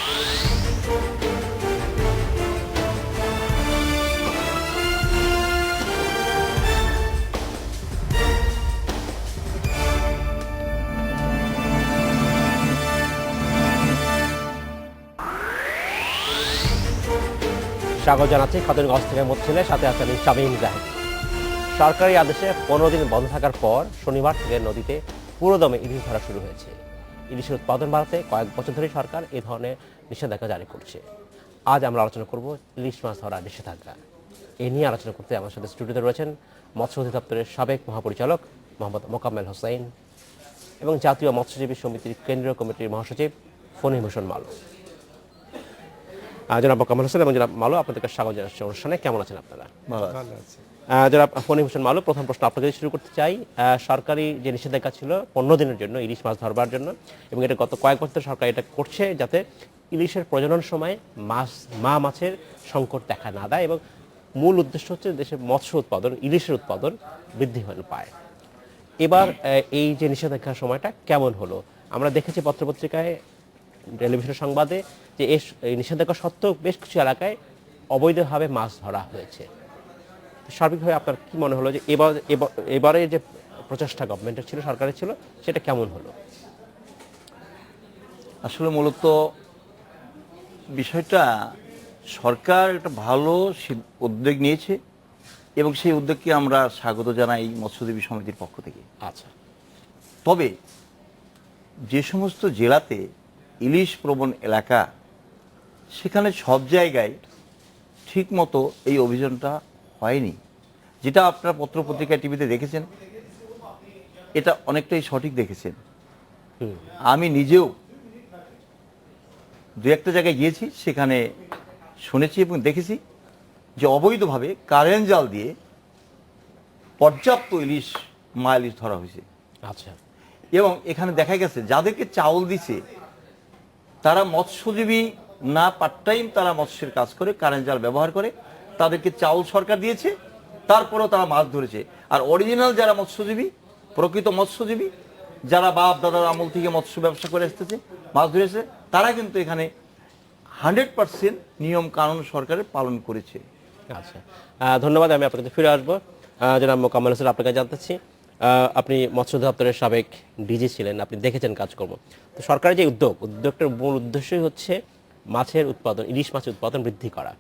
স্বাগত জানাচ্ছি খাতুনগঞ্জ থেকে মোচ্ছিলের সাথে আছেন শামীম জাহিদ। সরকারি আদেশে 15 দিন বন্ধ থাকার পর শনিবার থেকে নদীতে পুরোদমে ইলিশ ধরা শুরু হয়েছে। ইলিশের উৎপাদন বাড়াতে কয়েক বছর ধরে সরকার এই ধরনের নিষেধাজ্ঞা জারি করছে। আজ আমরা আলোচনা করব ইলিশ মাছ ধরার নিষেধাজ্ঞা। এ নিয়ে আলোচনা করতে আমার সাথে স্টুডিওতে রয়েছেন মৎস্য অধিদপ্তরের সাবেক মহাপরিচালক মোহাম্মদ মোকাম্মেল হোসেন এবং জাতীয় মৎস্যজীবী সমিতির কেন্দ্রীয় কমিটির মহাসচিব ফণীভূষণ মালু। জনাব মোকাম্মেল হোসেন এবং জনাব মালু, আপনাদেরকে স্বাগত জানাচ্ছি অনুষ্ঠানে। কেমন আছেন আপনারা? ভালো আছে। জনাব ফণীভূষণ মালু, প্রথম প্রশ্ন আপনাকে শুরু করতে চাই। সরকারি যে নিষেধাজ্ঞা ছিল 15 দিনের জন্য ইলিশ মাছ ধরবার জন্য, এবং এটা গত কয়েক বছর সরকার এটা করছে যাতে ইলিশের প্রজনন সময় মা মাছের সংকট দেখা না দেয়, এবং মূল উদ্দেশ্য হচ্ছে দেশের মৎস্য উৎপাদন, ইলিশের উৎপাদন বৃদ্ধি পায়। এবার এই যে নিষেধাজ্ঞার সময়টা কেমন হলো? আমরা দেখেছি পত্রপত্রিকায়, টেলিভিশনের সংবাদে যে এই নিষেধাজ্ঞা সত্ত্বেও বেশ কিছু এলাকায় অবৈধভাবে মাছ ধরা হয়েছে। সার্বিকভাবে আপনার কি মনে হলো যে এবারে যে প্রচেষ্টা গভর্নমেন্টের ছিল, সরকারের ছিল, সেটা কেমন হলো? আসলে মূলত বিষয়টা সরকার একটা ভালো উদ্যোগ নিয়েছে এবং সেই উদ্যোগকে আমরা স্বাগত জানাই মৎস্যজীবী সমিতির পক্ষ থেকে। আচ্ছা, তবে যে সমস্ত জেলাতে ইলিশ প্রবণ এলাকা, সেখানে সব জায়গায় ঠিকমতো এই অভিযানটা হয়নি। যেটা আপনারা পত্রপত্রিকায় টিভিতে দেখেছেন, এটা অনেকটাই সঠিক দেখেছেন। আমি নিজেও দু একটা জায়গায় গিয়েছি, সেখানে শুনেছি এবং দেখেছি যে অবৈধভাবে কারেন্ট জাল দিয়ে পর্যাপ্ত মা ইলিশ ধরা হয়েছে। আচ্ছা। এবং এখানে দেখা গেছে যাদেরকে চাউল দিছে তারা মৎস্যজীবী না, পার্ট টাইম তারা মৎস্যের কাজ করে, কারেন্ট জাল ব্যবহার করে, তাদেরকে চাউল সরকার দিয়েছে, তারপরেও তারা মাছ ধরেছে। আর অরিজিনাল যারা মৎস্যজীবী, প্রকৃত মৎস্যজীবী, যারা বাপ দাদার আমল থেকে মৎস্য ব্যবসা করে আসতেছে, মাছ ধরেছে, তারা কিন্তু এখানে 100% নিয়ম কানুন সরকারের পালন করেছে। আচ্ছা, ধন্যবাদ। আমি আপনার কাছে ফিরে আসবো। জনাব মোকাম্মেল হোসেন, আপনাকে জানতেছি, আপনি মৎস্য দপ্তরের সাবেক ডিজি ছিলেন, আপনি দেখেছেন কাজকর্ম। তো সরকারের যে উদ্যোগটার মূল উদ্দেশ্যই হচ্ছে মাছের উৎপাদন, ইলিশ মাছের উৎপাদন বৃদ্ধি করা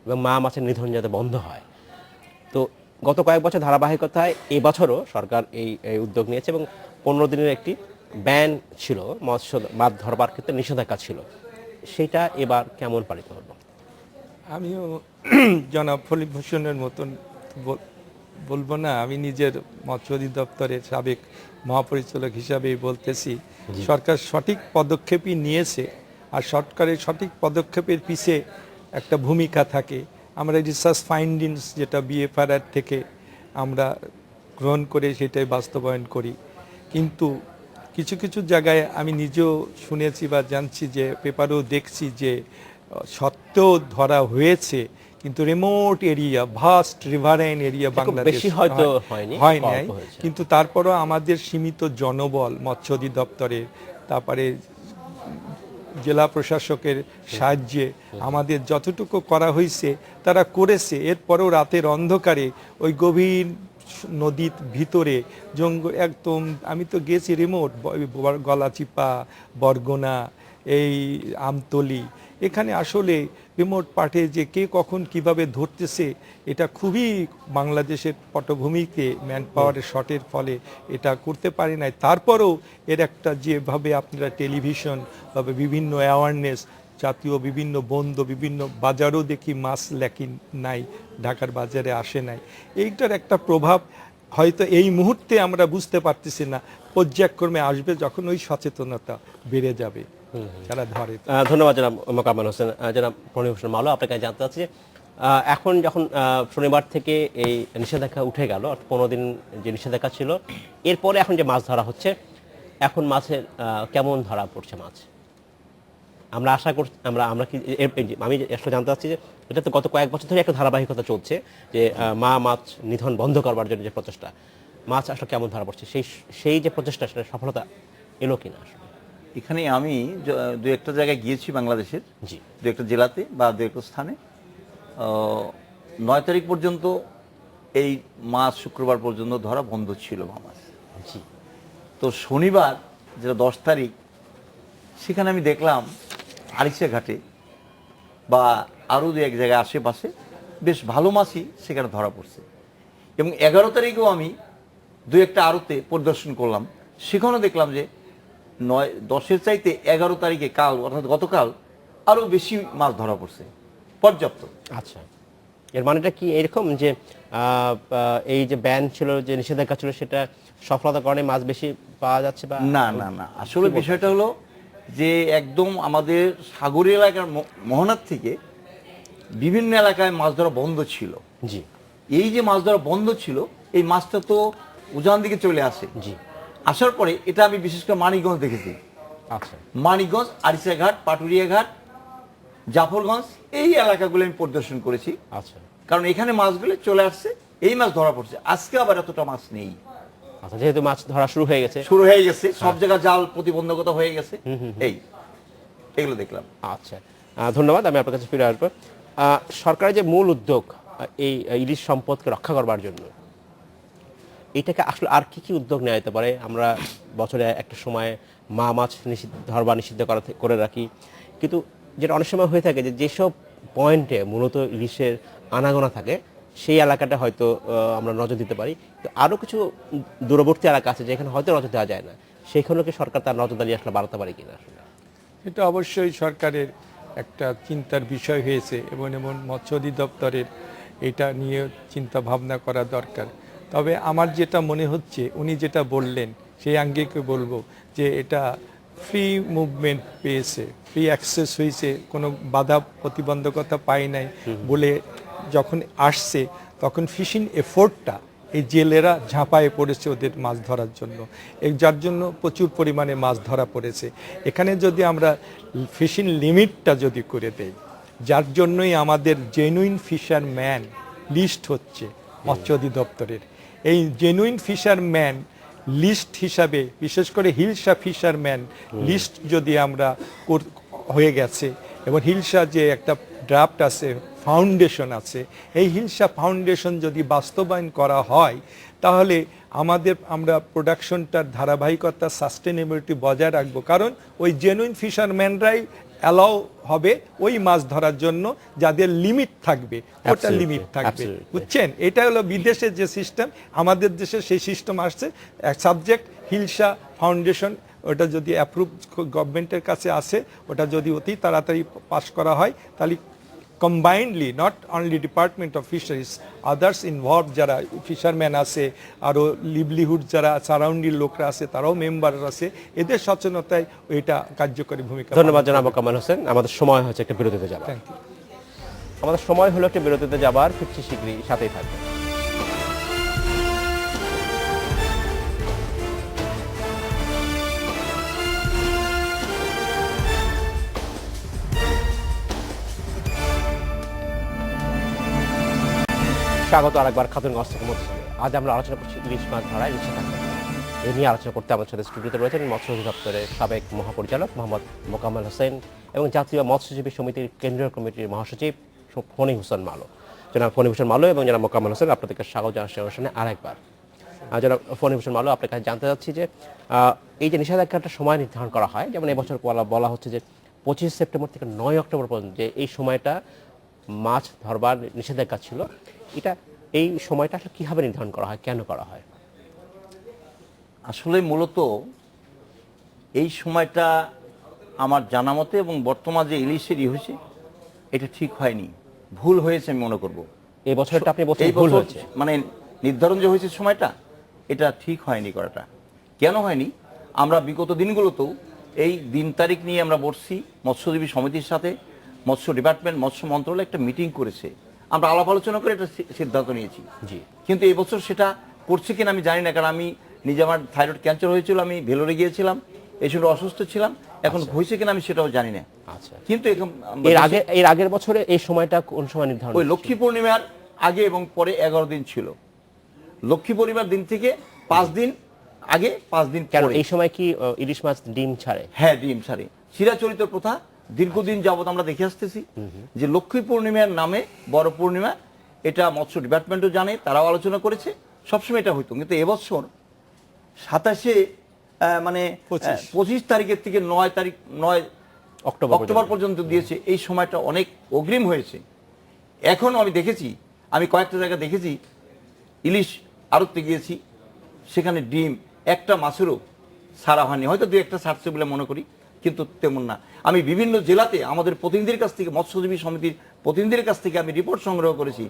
এবং মা মাছের নিধন যাতে বন্ধ হয়। তো গত কয়েক বছর ধারাবাহিকতায় এবছরও সরকার এই উদ্যোগ নিয়েছে এবং 15 দিনের একটি ব্যান ছিল, মৎস্য মাছ ধরবার ক্ষেত্রে নিষেধাজ্ঞা ছিল। সেটা এবার কেমন পালিত হলো? আমিও জনাব ফণীভূষণের মতন বলবো না, আমি নিজের মৎস্য অধিদপ্তরের সাবেক মহাপরিচালক হিসাবেই বলতেছি, সরকার সঠিক পদক্ষেপই নিয়েছে। আর সরকারের সঠিক পদক্ষেপের পিছে একটা ভূমিকা থাকে। আমরা রিসার্চ ফাইন্ডিংস যেটা বিএফআরআর থেকে আমরা গ্রহণ করে সেটাই বাস্তবায়ন করি। কিন্তু কিছু কিছু জায়গায় আমি নিজেও শুনেছি বা জানছি, যে পেপারেও দেখছি যে সত্ত্বেও ধরা হয়েছে, কিন্তু remote area, vast riverine area বাংলাদেশে হয়তো হয় নাই। কিন্তু তারপরও আমাদের সীমিত জনবল, মৎস্য অধিদপ্তরের, তারপরে জেলা প্রশাসকের সাহায্যে আমাদের যতটুকু করা হয়েছে তারা করেছে। এরপরেও রাতের অন্ধকারে ওই গভীর নদীর ভিতরে জঙ্গল একদম, আমি তো গেছি রিমোট, গলাচিপা, বরগোনা, এই আমতলি, এখানে আসলে রিমোট পার্টে যে কে কখন কিভাবে ধরতেছে, এটা খুবই বাংলাদেশের পটভূমিতে ম্যান পাওয়ারের শর্টের ফলে এটা করতে পারি নাই। তারপরেও এর একটা যেভাবে আপনারা টেলিভিশন বা বিভিন্ন অ্যাওয়ারনেস, জাতীয় বিভিন্ন বন্ধ, বিভিন্ন বাজারও দেখি মাছ ল্যাকিং নাই, ঢাকার বাজারে আসে নাই, এইটার একটা প্রভাব হয়তো এই মুহূর্তে আমরা বুঝতে পারতেছি না, পর্যায়ক্রমে আসবে যখন ওই সচেতনতা বেড়ে যাবে যারা ধরে। ধন্যবাদ জনাব মোকাম্মেল হোসেন। জনাব ফণীভূষণ মালু, আপনাকে জানতে চাচ্ছি যে এখন যখন শনিবার থেকে এই নিষেধাজ্ঞা উঠে গেল, 15 দিন যে নিষেধাজ্ঞা ছিল, এরপরে এখন যে মাছ ধরা হচ্ছে, এখন মাছের কেমন ধরা পড়ছে মাছ? আমরা আশা করছি, আমরা কি, আমি আসলে জানতে চাচ্ছি যে এটা তো গত কয়েক বছর ধরে একটা ধারাবাহিকতা চলছে যে মা মাছ নিধন বন্ধ করবার জন্য যে প্রচেষ্টা, মাছ আসলে কেমন ধরা পড়ছে, সেই যে প্রচেষ্টা, সেটা সফলতা এলো কিনা আসলে? এখানে আমি দু একটা জায়গায় গিয়েছি বাংলাদেশের, জি দু একটা জেলাতে বা দু একটা স্থানে। 9 তারিখ পর্যন্ত এই মাছ শুক্রবার পর্যন্ত ধরা বন্ধ ছিল মাছ। জি তো শনিবার যেটা 10 তারিখ, সেখানে আমি দেখলাম আরিচা ঘাটে বা আরও দু এক জায়গায় আশেপাশে বেশ ভালো মাছই সেখানে ধরা পড়ছে। এবং 11 তারিখেও আমি দু একটা আড়তে পরিদর্শন করলাম, সেখানেও দেখলাম যে 10-এর চাইতে 11 তারিখে কাল অর্থাৎ গতকাল আরও বেশি মাছ ধরা পড়ছে, পর্যাপ্ত। আচ্ছা, এর মানেটা কি এরকম যে এই যে ব্যান ছিল, যে নিষেধাজ্ঞা ছিল, সেটা সফলতার কারণে মাছ বেশি পাওয়া যাচ্ছে? বা না না না, আসলে বিষয়টা হলো যে একদম আমাদের সাগরী এলাকার মোহনার থেকে বিভিন্ন এলাকায় মাছ ধরা বন্ধ ছিল। জি এই যে মাছ ধরা বন্ধ ছিল, এই মাছটা তো উজান দিকে চলে আসে। জি আসার পরে এটা আমি বিশেষ করে মানিকগঞ্জ দেখেছি। আচ্ছা মানিকগঞ্জ, আরিচাঘাট, পাটুরিয়া ঘাট, জাফরগঞ্জ, এই এলাকাগুলো আমি পরিদর্শন করেছি। আচ্ছা কারণ এখানে মাছগুলো চলে আসছে, এই মাছ ধরা পড়ছে। আজকে আবার এতটা মাছ নেই, আচ্ছা, যেহেতু মাছ ধরা শুরু হয়ে গেছে। সব জায়গায় জাল প্রতিবন্ধকতা হয়ে গেছে। এগুলো দেখলাম। আচ্ছা, ধন্যবাদ। আমি আপনার কাছে ফিরে আসবো। সরকারের যে মূল উদ্যোগ এই ইলিশ সম্পদকে রক্ষা করবার জন্য, এটাকে আসলে আর কি কি উদ্যোগ নেওয়া যেতে পারে? আমরা বছরে একটা সময় মাছ ধরবা নিষিদ্ধ করে রাখি, কিন্তু যেটা অনেক সময় হয়ে থাকে যে যেসব পয়েন্টে মূলত ইলিশের আনাগোনা থাকে, সেই এলাকাটা হয়তো আমরা নজর দিতে পারি। তো আরও কিছু দূরবর্তী এলাকা আছে যেখানে হয়তো নজর দেওয়া যায় না, সেইখানেও সরকার তার নজরদারি আসলে বাড়াতে পারে কিনা? আসলে এটা অবশ্যই সরকারের একটা চিন্তার বিষয় হয়েছে, এবং মৎস্য অধিদপ্তরের এটা নিয়ে চিন্তা ভাবনা করা দরকার। তবে আমার যেটা মনে হচ্ছে, উনি যেটা বললেন সেই আঙ্গিকে বলবো যে এটা ফ্রি মুভমেন্ট পেয়েছে, ফ্রি অ্যাক্সেস হয়েছে, কোনো বাধা প্রতিবন্ধকতা পায় নাই বলে যখন আসছে, তখন ফিশিং এফোর্টটা এই জেলেরা ঝাঁপায়ে পড়েছে ওদের মাছ ধরার জন্য, যার জন্য প্রচুর পরিমাণে মাছ ধরা পড়েছে। এখানে যদি আমরা ফিশিং লিমিটটা যদি করে দেই, যার জন্যই আমাদের জেনুইন ফিশারম্যান লিস্ট হচ্ছে মৎস্য অধিদপ্তরের, এই জেনুইন ফিশারম্যান লিস্ট হিসাবে, বিশেষ করে হিলসা ফিশারম্যান লিস্ট যদি আমরা হয়ে গেছে, এবং হিলসা যে একটা ড্রাফট আছে, ফাউন্ডেশন আছে, এই হিলসা ফাউন্ডেশন যদি বাস্তবায়ন করা হয়, তাহলে আমরা প্রোডাকশনটার ধারাবাহিকতা, সাস্টেনেবিলিটি বজায় রাখবো। কারণ ওই জেনুইন ফিশারম্যানরাই অ্যালাউ হবে ওই মাছ ধরার জন্য, যাদের লিমিট থাকবে, ওটা লিমিট থাকবে। বুঝছেন, এটা হলো বিদেশের যে সিস্টেম, আমাদের দেশে সেই সিস্টেম আসছে। সাবজেক্ট হিলসা ফাউন্ডেশন, ওটা যদি অ্যাপ্রুভ গভর্নমেন্টের কাছে আসে, ওটা যদি অতি তাড়াতাড়ি পাস করা হয়, তাহলে combinedly, not only department of fisheries, others involve যারা ফিশারম্যান আছে, আরও লিভলিহুড যারা সারাউন্ডিং লোকরা আছে, তারাও মেম্বার আছে, এদের সচেতনতায় এটা কার্যকরী ভূমিকা। ধন্যবাদ জনাব মোকাম্মেল হোসেন। আমাদের সময় হচ্ছে একটা বিরতিতে যাবার। আমাদের সময় হলো একটা বিরতিতে যাবার, ফিরছি শীঘ্রই, সাথেই থাকবে। স্বাগত আরেকবার খাতুনগঞ্জ থেকে মধ্যে। আজ আমরা আলোচনা করছি ইলিশ মাছ ধরা, ইলিশে থাকা। এ নিয়ে আলোচনা করতে আমাদের সাথে স্টুডিওতে রয়েছেন মৎস্য অধিদপ্তরের সাবেক মহাপরিচালক মোহাম্মদ মোকাম্মেল হোসেন এবং জাতীয় মৎস্যজীবী সমিতির কেন্দ্রীয় কমিটির মহাসচিব ফণী হোসেন মালো। জনাব ফণী হোসেন মালো এবং জনাব মোকাম্মেল হোসেন, আপনাদেরকে স্বাগত জানাচ্ছি অনুষ্ঠানে আরেকবার। জনাব ফণী হোসেন মালো, আপনার কাছে জানতে চাচ্ছি যে এই যে নিষেধাজ্ঞাটা সময় নির্ধারণ করা হয়, যেমন এবছর বলা হচ্ছে যে 25 সেপ্টেম্বর থেকে 9 অক্টোবর পর্যন্ত যে এই সময়টা মাছ ধরবার নিষেধাজ্ঞা ছিল, এই সময়টা আসলে কীভাবে নির্ধারণ করা হয়, কেন করা হয়? আসলে মূলত এই সময়টা আমার জানা মতে এবং বর্তমান যে ইলিশের হয়েছে, এটা ঠিক হয়নি, ভুল হয়েছে আমি মনে করব। এই বছরটা আপনি বলছেন ভুল হয়েছে, মানে নির্ধারণ যে হয়েছে সময়টা, এটা ঠিক হয়নি করাটা। কেন হয়নি? আমরা বিগত দিনগুলোতেও এই দিন তারিখ নিয়ে আমরা বসছি, মৎস্যজীবী সমিতির সাথে মৎস্য ডিপার্টমেন্ট, মৎস্য মন্ত্রণালয় একটা মিটিং করেছে, আমরা আলাপ আলোচনা করে এটা সিদ্ধান্ত নিয়েছি। জি, কিন্তু এই বছর সেটা করছে কিনা আমি জানি না, কারণ আমি নিজে, আমার থাইরয়েড ক্যান্সার হয়েছিল, আমি ভেলোরে গিয়েছিলাম, এই সময় অসুস্থ ছিলাম, এখন হয়েছে কিনা আমি সেটাও জানি না। আচ্ছা, কিন্তু এর আগের বছরে এই সময়টা কোন সময় নির্ধারণ? ওই লক্ষ্মী পূর্ণিমার আগে এবং পরে 11 দিন ছিল। লক্ষ্মী পূর্ণিমার দিন থেকে 5 দিন আগে 5 দিন কেন পরে। এই সময় কি ইলিশ মাছ ডিম ছাড়ে? হ্যাঁ, ডিম ছাড়ে। চিরাচরিত প্রথা, দীর্ঘদিন যাবত আমরা দেখে আসতেছি যে লক্ষ্মী পূর্ণিমার নামে বড় পূর্ণিমা, এটা মৎস্য ডিপার্টমেন্টও জানে, তারাও আলোচনা করেছে, সবসময় এটা হইতো। কিন্তু এবছর 27 মানে 25 তারিখের থেকে 9 অক্টোবর পর্যন্ত দিয়েছে। এই সময়টা অনেক অগ্রিম হয়েছে। এখনও আমি দেখেছি, আমি কয়েকটা জায়গা দেখেছি, ইলিশ আড়তে গিয়েছি, সেখানে ডিম একটা মাছেরও ছাড়া হয়নি, হয়তো দু একটা ছাড়ছে বলে মনে করি, কিন্তু তেমন না। আমি বিভিন্ন জেলাতে আমাদের প্রতিনিধির কাছ থেকে, মৎস্যজীবী সমিতির প্রতিনিধির কাছ থেকে আমি রিপোর্ট সংগ্রহ করেছি,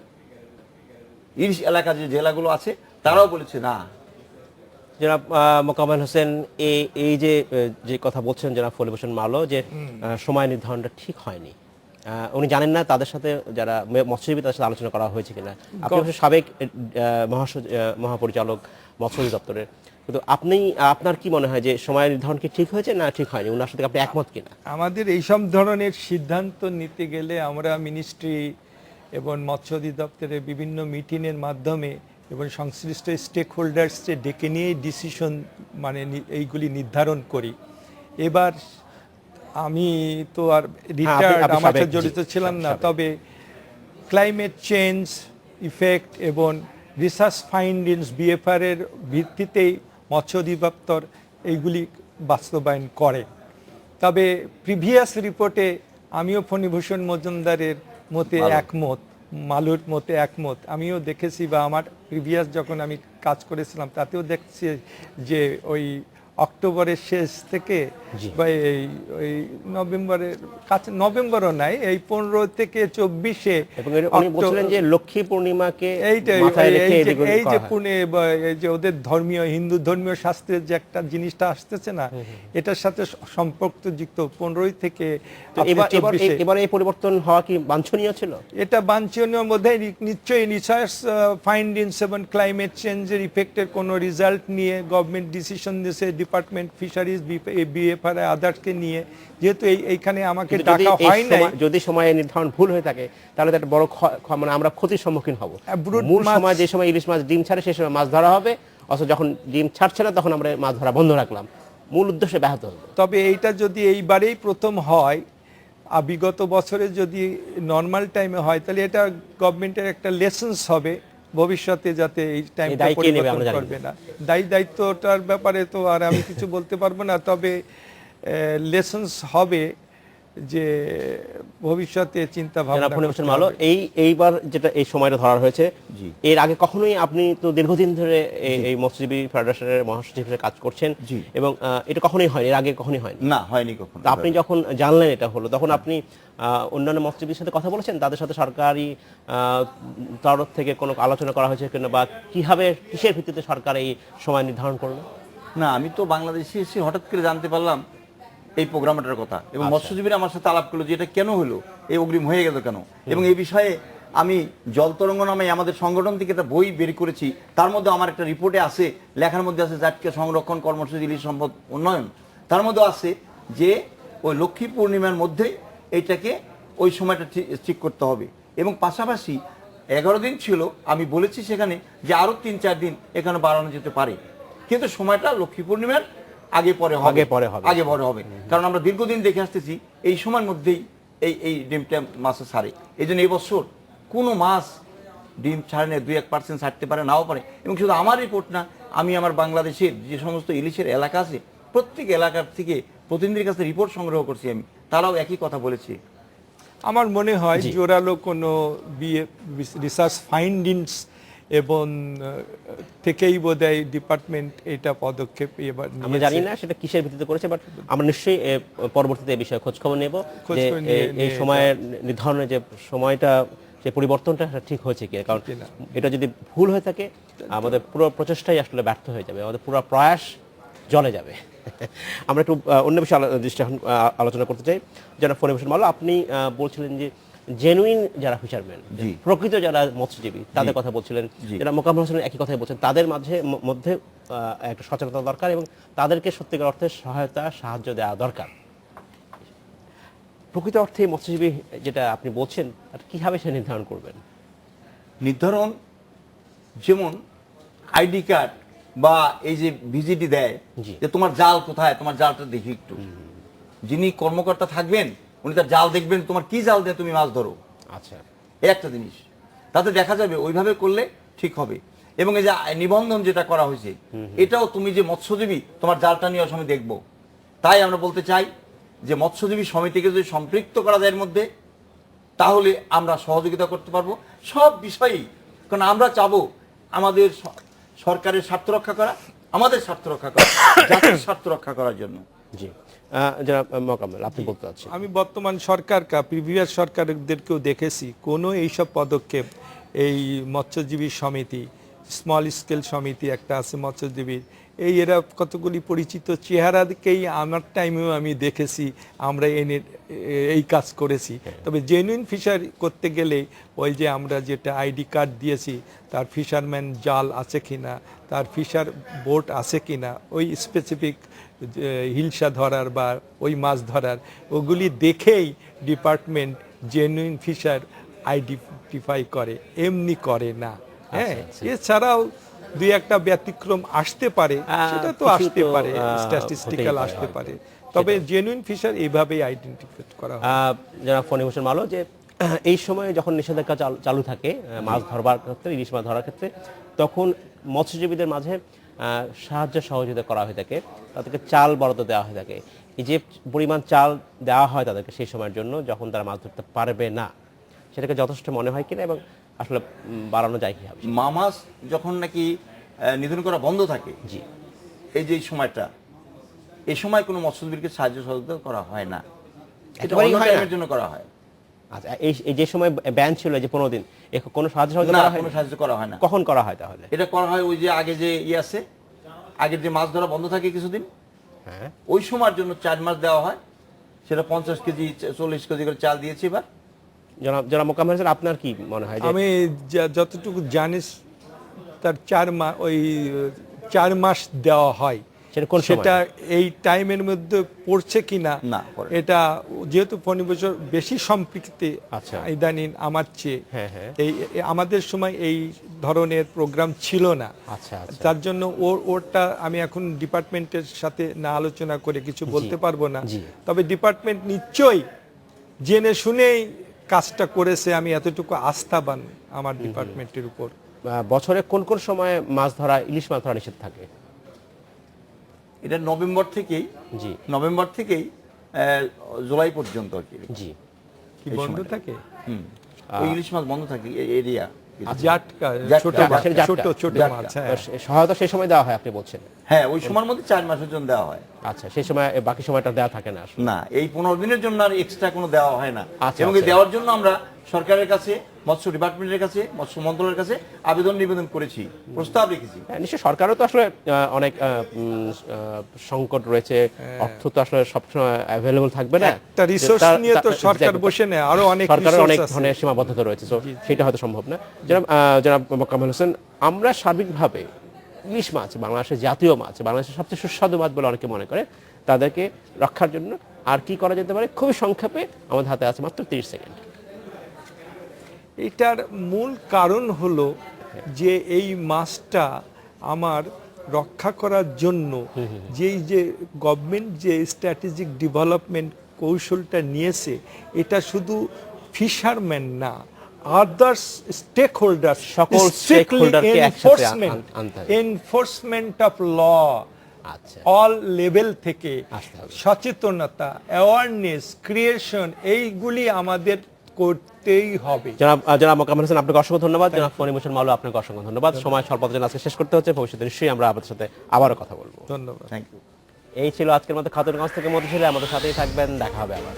ইলিশ এলাকা যে জেলাগুলো আছে তারাও বলেছে না। জনাব মোকাম্মেল হোসেন, এই যে কথা বলছেন জনাব ফলিক হোসেন মালো, যে সময় নির্ধারণটা ঠিক হয়নি, উনি জানেন না তাদের সাথে যারা মৎস্যজীবী তাদের সাথে আলোচনা করা হয়েছে কিনা। আপনি অবশ্য সাবেক মহাপরিচালক মৎস্য অধিদপ্তরের, কিন্তু আপনার কি মনে হয় যে সময় নির্ধারণ কি ঠিক হয়েছে না ঠিক হয়নি? ওনার সাথে আপনি একমত কিনা? আমাদের এইসব ধরনের সিদ্ধান্ত নিতে গেলে আমরা মিনিস্ট্রি এবং মৎস্য অধিদপ্তরের বিভিন্ন মিটিংয়ের মাধ্যমে এবং সংশ্লিষ্ট স্টেক হোল্ডার্সকে ডেকে নিয়ে ডিসিশন মানে এইগুলি নির্ধারণ করি। এবার আমি তো আর রিটায়ার্ড, আপনি আমার সাথে সাবেক, জড়িত জি, ছিলাম না, সাবেক। তবে ক্লাইমেট চেঞ্জ ইফেক্ট এবং রিসার্চ ফাইন্ডিংস বিএফআর এর ভিত্তিতেই মৎস্য অধিদপ্তর এইগুলি বাস্তবায়ন করে। তবে প্রিভিয়াস রিপোর্টে আমিও ফণীভূষণ মজুমদারের মতে একমত, মালুর মতে একমত। আমিও দেখেছি বা আমার প্রিভিয়াস যখন আমি কাজ করেছিলাম তাতেও দেখছি যে ওই অক্টোবরের শেষ থেকে বা ওই নভেম্বরের কাছে, নভেম্বরও নাই, এই 15 থেকে 24-এ উনি বলছিলেন যে লক্ষ্মী পূর্ণিমাকে মাথায় রেখে এই যে ওদের ধর্মীয়, হিন্দু ধর্মীয় শাস্ত্রের যে একটা জিনিসটা আসতেছে না, এটার সাথে সম্পর্কযুক্ত 15 থেকে এবার এই পরিবর্তন হওয়া কি বাঞ্ছনীয় ছিল? এটা বাঞ্ছনীয় মধ্যে নিশ্চয়ই রিসার্চ ফাইন্ডিংস এবং ক্লাইমেট চেঞ্জের ইফেক্টের কোনো রেজাল্ট নিয়ে গভর্নমেন্ট ডিসিশন দিয়েছে, ডিপার্টমেন্ট ফিশারিজ, বিএফআর আদার্সকে নিয়ে, যেহেতু এইখানে আমাকে ডাকা হয় নাই। যদি সময় নির্ধারণ ভুল হয়ে থাকে তাহলে তো একটা বড় মানে আমরা ক্ষতির সম্মুখীন হব। মূল সময় যে সময় ইলিশ মাছ ডিম ছাড়ে সেই সময় মাছ ধরা হবে, অথচ যখন ডিম ছাড়ছে না তখন আমরা মাছ ধরা বন্ধ রাখলাম, মূল উদ্দেশ্যে ব্যাহত হবে। তবে এইটা যদি এইবারেই প্রথম হয়, বিগত বছরে যদি নর্মাল টাইমে হয়, তাহলে এটা গভর্নমেন্টের একটা লেসন্স হবে ভবিষ্যতে, যাতে এই টাইমটা পরিবর্তন করবে না। দায়িত্বটার ব্যাপারে তো আর আমি কিছু বলতে পারবো না, তবে লেসন্স হবে যে ভবিষ্যতে চিন্তা ভাবনা। এইবার যেটা এই সময়টা ধরা হয়েছে, এর আগে কখনোই আপনি তো দীর্ঘদিন ধরে এই মৎস্যজীবী ফেডারেশনের মহাসচিব হিসেবে কাজ করছেন, এবং এটা কখনোই হয়নি, এর আগে কখনোই হয়নি না, হয়নি কখনো। আপনি যখন জানলেন এটা হলো, তখন আপনি অন্যান্য মৎস্যজীবীর সাথে কথা বলেছেন, তাদের সাথে সরকারি তরফ থেকে কোনো আলোচনা করা হয়েছে কিনা, বা কিভাবে কিসের ভিত্তিতে সরকার এই সময় নির্ধারণ করলো? না, আমি তো বাংলাদেশে এসে হঠাৎ করে জানতে পারলাম এই প্রোগ্রামটার কথা, এবং মৎস্যজীবীরা আমার সাথে আলাপ করলো যে এটা কেন হলো, এই অগ্রিম হয়ে গেল কেন। এবং এই বিষয়ে আমি জলতরঙ্গ নামে আমাদের সংগঠন থেকে একটা বই বের করেছি, তার মধ্যে আমার একটা রিপোর্টে আছে, লেখার মধ্যে আছে জাটকা সংরক্ষণ কর্মসূচি ইলিশ সম্পদ উন্নয়ন, তার মধ্যে আছে যে ওই লক্ষ্মী পূর্ণিমার মধ্যে এইটাকে ওই সময়টা ঠিক করতে হবে। এবং পাশাপাশি 11 দিন ছিল, আমি বলেছি সেখানে যে আরো 3-4 দিন এখানে বাড়ানো যেতে পারে, কিন্তু সময়টা লক্ষ্মী পূর্ণিমার আগে পরে হবে। কারণ আমরা দীর্ঘদিন দেখে আসতেছি এই সময়ের মধ্যেই এই ডিমটা মাছে ছাড়ে। এই জন্য এবছর কোনো মাছ ডিম ছাড়ে না, 2-1% ছাড়তে পারে, নাও পারে। এবং শুধু আমার রিপোর্ট না, আমি আমার বাংলাদেশের যে সমস্ত ইলিশের এলাকা আছে প্রত্যেক এলাকার থেকে প্রতিনিধির কাছে রিপোর্ট সংগ্রহ করছি আমি, তারাও একই কথা বলেছে। আমার মনে হয় জোরালো কোনো রিসার্চ ফাইন্ডিংস এবং থেকেই বোধহয় ডিপার্টমেন্ট এটা পদক্ষেপ এবার নিয়েছে। আমরা জানি না সেটা কিসের ভিত্তিতে করেছে, বাট আমরা নিশ্চয়ই পরবর্তীতে এই বিষয়ে খোঁজ খবর নেব যে এই সময়ের নির্ধারণের যে সময়টা, যে পরিবর্তনটা ঠিক হয়েছে কি। কারণ এটা যদি ভুল হয়ে থাকে আমাদের পুরো প্রচেষ্টাই আসলে ব্যর্থ হয়ে যাবে, আমাদের পুরো প্রয়াস জলে যাবে। আমরা একটু অন্য বিষয়ে দৃষ্টি আলোচনা করতে চাই। যারা ফোনে বসে মালো, আপনি বলছিলেন যে জেনুইন যারা ফিশারম্যান, প্রকৃত যারা মৎস্যজীবী তাদের কথা বলছিলেন, যারা মোকাম্মেল হোসেন একই কথাই বলছেন, তাদের মধ্যে একটা সচেতনতা দরকার এবং তাদেরকে সত্যিকার অর্থে সহায়তা সাহায্য দেওয়া দরকার। প্রকৃত অর্থে মৎস্যজীবী যেটা আপনি বলছেন কিভাবে সে নির্ধারণ করবেন? নির্ধারণ যেমন আইডি কার্ড বা এই যে ভিজিটি দেয় জি। যে তোমার জাল কোথায়, তোমার জালটা দেখি একটু, যিনি কর্মকর্তা থাকবেন উনি তার জাল দেখবেন, তোমার কি জাল দিয়ে তুমি মাছ ধরো, আচ্ছা এই একটা জিনিস তাতে দেখা যাবে, ওইভাবে করলে ঠিক হবে। এবং এই যে নিবন্ধন যেটা করা হয়েছে, এটাও তুমি যে মৎস্যজীবী তোমার জালটা নিয়ে সময় দেখবো। তাই আমরা বলতে চাই যে মৎস্যজীবী সমিতিকে যদি সম্পৃক্ত করা যায় এর মধ্যে, তাহলে আমরা সহযোগিতা করতে পারবো সব বিষয়েই। কারণ আমরা চাবো আমাদের সরকারের স্বার্থ রক্ষা করা, আমাদের স্বার্থ রক্ষা করা, জাতির স্বার্থ রক্ষা করার জন্য। জি জনাব মোকাম্মেল, আপনি বলতে চাচ্ছেন। আমি বর্তমান সরকার প্রিভিয়াস সরকারদেরকেও দেখেছি কোনো এইসব পদক্ষেপ, এই মৎস্যজীবী সমিতি, স্মল স্কেল সমিতি একটা আছে মৎস্যজীবীর, এরা কতগুলি পরিচিত চেহারাকেই আমার টাইমেও আমি দেখেছি, আমরা এই কাজ করেছি। তবে জেনুইন ফিশার করতে গেলে ওই যে আমরা যেটা আইডি কার্ড দিয়েছি, তার ফিশারম্যান জাল আছে কিনা, তার ফিশার বোট আছে কিনা, ওই স্পেসিফিক হিলসা ধরার বা ওই মাছ ধরার, ওগুলি দেখেই ডিপার্টমেন্ট জেনুইন ফিশার আইডেন্টিফাই করে, এমনি করে না। হ্যাঁ, এছাড়াও দুই একটা ব্যতিক্রম আসতে পারে, সেটা তো আসতে পারে, স্ট্যাটিস্টিক্যাল আসতে পারে, তবে জেনুইন ফিশার এইভাবেই আইডেন্টিফাই করা হয়। জনাব ফণী হোসেন মালো, যে এই সময়ে যখন নিষেধাজ্ঞা চালু থাকে মাছ ধরবার ক্ষেত্রে, ইলিশ মাছ ধরার ক্ষেত্রে, তখন মৎস্যজীবীদের মাঝে সাহায্য সহযোগিতা করা হয়ে থাকে, তাদেরকে চাল বরাদ্দ দেওয়া হয়ে থাকে। এই যে পরিমাণ চাল দেওয়া হয় তাদেরকে সেই সময়ের জন্য যখন তারা মাছ ধরতে পারবে না, সেটাকে যথেষ্ট মনে হয় কিনা এবং আসলে বাড়ানো যায় কিভাবে? মাছ যখন নাকি নিধন করা বন্ধ থাকে, জি, এই যে সময়টা, এই সময় কোনো মৎস্যজীবীকে সাহায্য সহযোগিতা করা হয় না, এটা একেবারেই অন্য হয় না? টাইমের জন্য করা হয়। আচ্ছা, এই যে সময় ব্যান ছিল, যে 15 দিন, কোনো সাহায্য সহযোগিতা না, করা হয় কোনো না? সাহায্য করা হয় না। কখন করা হয় তাহলে? এটা করা হয় ওই যে আগে যে আছে, আগের যে মাছ ধরা বন্ধ থাকে কিছুদিন, হ্যাঁ, ওই সময়ের জন্য 4 মাস দেওয়া হয়, সেটা 50 কেজি 40 কেজি করে চাল দিয়েছি। এবার জনাব মোকাম্মেল হোসেন, আপনার কি মনে হয়? আমি যতটুকু জানি তার 4 মাস দেওয়া হয়, সেটা কোন সময়? সেটা এই টাইমের মধ্যে পড়ছে কিনা না, পড়ে না। এটা যেহেতু 15 বছর বেশি সম্পৃক্তি আচ্ছা। ইদানিং আমার চেয়ে, হ্যাঁ, হ্যাঁ। আমাদের সময় এই ধরনের প্রোগ্রাম ছিল না। আচ্ছা, আচ্ছা। তার জন্য ওরটা আমি এখন ডিপার্টমেন্টের সাথে না আলোচনা করে কিছু বলতে পারবো না। জি। তবে ডিপার্টমেন্ট নিশ্চয়ই জেনে শুনেই কাজটা করেছে, আমি এতটুকু আস্থাবান আমার ডিপার্টমেন্টের উপর। বছরে কোন কোন সময় মাছ ধরা, ইলিশ মাছ ধরা নিষেধ থাকে? এটা নভেম্বর থেকেই, জি, নভেম্বর থেকেই জুলাই পর্যন্ত আর কি। জি। কি বন্ধ থাকে? ওই ইলিশ মাছ বন্ধ থাকে এরিয়া। জাটকা, ছোট জাটকা, মাছ, জাটকা। ছোট জাটকা। মাছ, হ্যাঁ। সহায়তা সেই সময় দেওয়া হয় আপনি বলছেন? হ্যাঁ, ওই সময়ের মধ্যে 4 মাসের জন্য দেওয়া হয়। আচ্ছা, সেই সময় বাকি সময়টা দেওয়া থাকে না আসলে? না, এই 15 দিনের জন্য আর এক্সট্রা কোনো দেওয়া হয় না। আচ্ছা, এবং এই আচ্ছা। দেওয়ার জন্য আমরা সরকারের কাছে, মৎস্য ডিপার্টমেন্টের কাছে, মৎস্য মন্ত্রণালয়ের কাছে নিবেদন করেছি, প্রস্তাব রেখেছি। হ্যাঁ, নিশ্চয়ই সরকারও তো আসলে অনেক সংকট রয়েছে, অর্থ তো আসলে সবসময় অ্যাভেলেবল থাকবে না। একটা রিসোর্স নিয়ে তো সরকার বসে নেয়, আরো অনেক সরকারের অনেক resource আছে। ধরনের সীমাবদ্ধতা রয়েছে, তো সেটা হয়তো সম্ভব না। জনাব মোকাম্মেল হোসেন, আমরা সার্বিকভাবে ইলিশ মাছ বাংলাদেশের জাতীয় মাছ, বাংলাদেশের সবচেয়ে সুস্বাদু মাছ বলে অনেকে মনে করে, তাদেরকে রক্ষার জন্য আর কি করা যেতে পারে? খুবই সংক্ষেপে, আমাদের হাতে আছে মাত্র 30 সেকেন্ড। এটার মূল কারণ হলো যে এই মাছটা আমার রক্ষা করার জন্য যে গভর্নমেন্ট যে স্ট্র্যাটেজিক ডেভেলপমেন্ট কৌশলটা নিয়েছে, এটা শুধু ফিশারম্যান না, আদার্স স্টেক হোল্ডার, সকল stakeholder-কে একসাথে আনতে হবে। এনফোর্সমেন্ট অফ ল, আচ্ছা, অল লেভেল থেকে আসতে হবে। সচেতনতা, অ্যাওয়ারনেস ক্রিয়েশন, এইগুলি আমাদের করতেই হবে। জনাব মোকাম্মেল হোসেন, আপনাকে অসংখ্য ধন্যবাদ। জনাব ফণী হোসেন মালো, আপনাকে অসংখ্য ধন্যবাদ। সময় স্বল্পতার জন্য আজকে শেষ করতে হচ্ছে, ভবিষ্যতে নিশ্চয়ই আমরা আপনাদের সাথে আবারও কথা বলবো। ধন্যবাদ। Thank you. এই ছিল আজকের মতো খাতুনগঞ্জ থেকে মতিঝিলে, আমাদের সাথেই থাকবেন, দেখা হবে আবার।